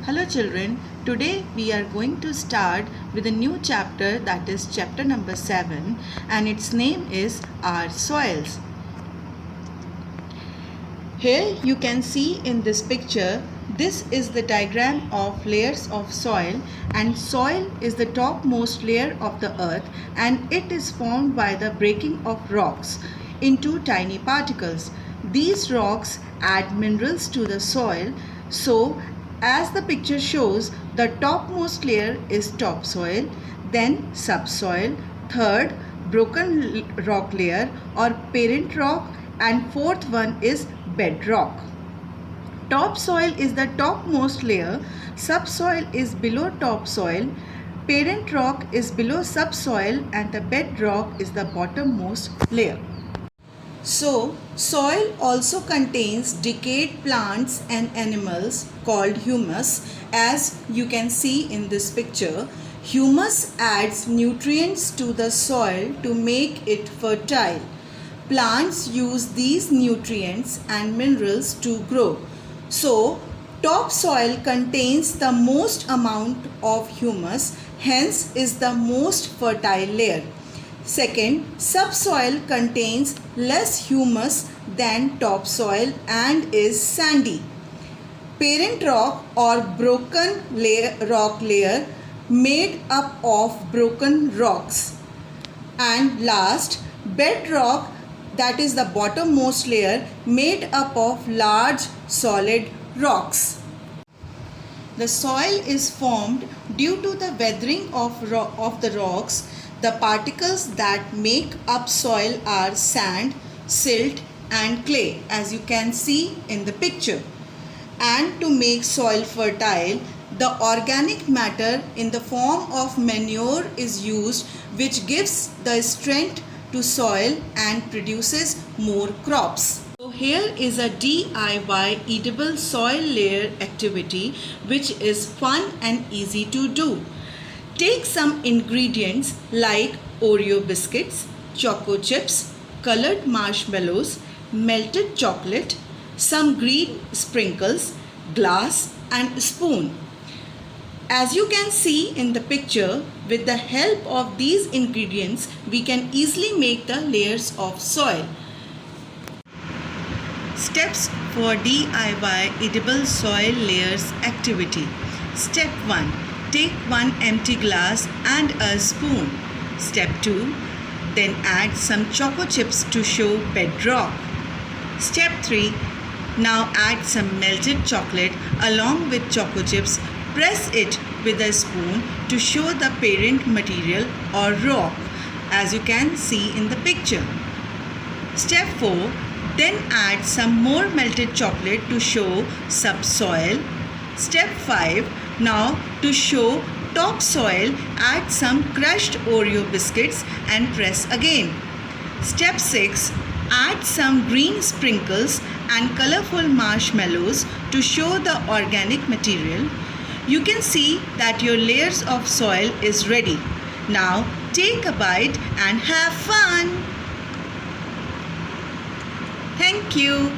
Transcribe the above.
Hello children, today we are going to start with a new chapter, that is chapter number 7, and its name is Our Soils. Here you can see in this picture, this is the diagram of layers of soil, and soil is the topmost layer of the earth and it is formed by the breaking of rocks into tiny particles. These rocks add minerals to the soil. So as the picture shows, the topmost layer is topsoil, then subsoil, third broken rock layer or parent rock, and fourth one is bedrock. Topsoil is the topmost layer, subsoil is below topsoil, parent rock is below subsoil, and the bedrock is the bottommost layer. So, soil also contains decayed plants and animals called humus. As you can see in this picture, humus adds nutrients to the soil to make it fertile. Plants use these nutrients and minerals to grow. So, topsoil contains the most amount of humus, hence is the most fertile layer. Second, subsoil contains less humus than topsoil and is sandy. Parent rock or broken rock layer made up of broken rocks. And last, bedrock, that is the bottommost layer made up of large solid rocks. The soil is formed due to the weathering of the rocks. The particles that make up soil are sand, silt and clay, as you can see in the picture. And to make soil fertile, the organic matter in the form of manure is used, which gives the strength to soil and produces more crops. So here is a DIY edible soil layer activity which is fun and easy to do. Take some ingredients like Oreo biscuits, choco chips, colored marshmallows, melted chocolate, some green sprinkles, glass and spoon. As you can see in the picture, with the help of these ingredients, we can easily make the layers of soil. Steps for DIY edible soil layers activity. Step 1. Take one empty glass and a spoon. Step 2. Then add some choco chips to show bedrock. Step 3. Now add some melted chocolate along with choco chips. Press it with a spoon to show the parent material or rock, as you can see in the picture. Step 4. Then add some more melted chocolate to show subsoil. Step 5. Now to show topsoil, add some crushed Oreo biscuits and press again. Step 6. Add some green sprinkles and colorful marshmallows to show the organic material. You can see that your layers of soil is ready. Now take a bite and have fun. Thank you.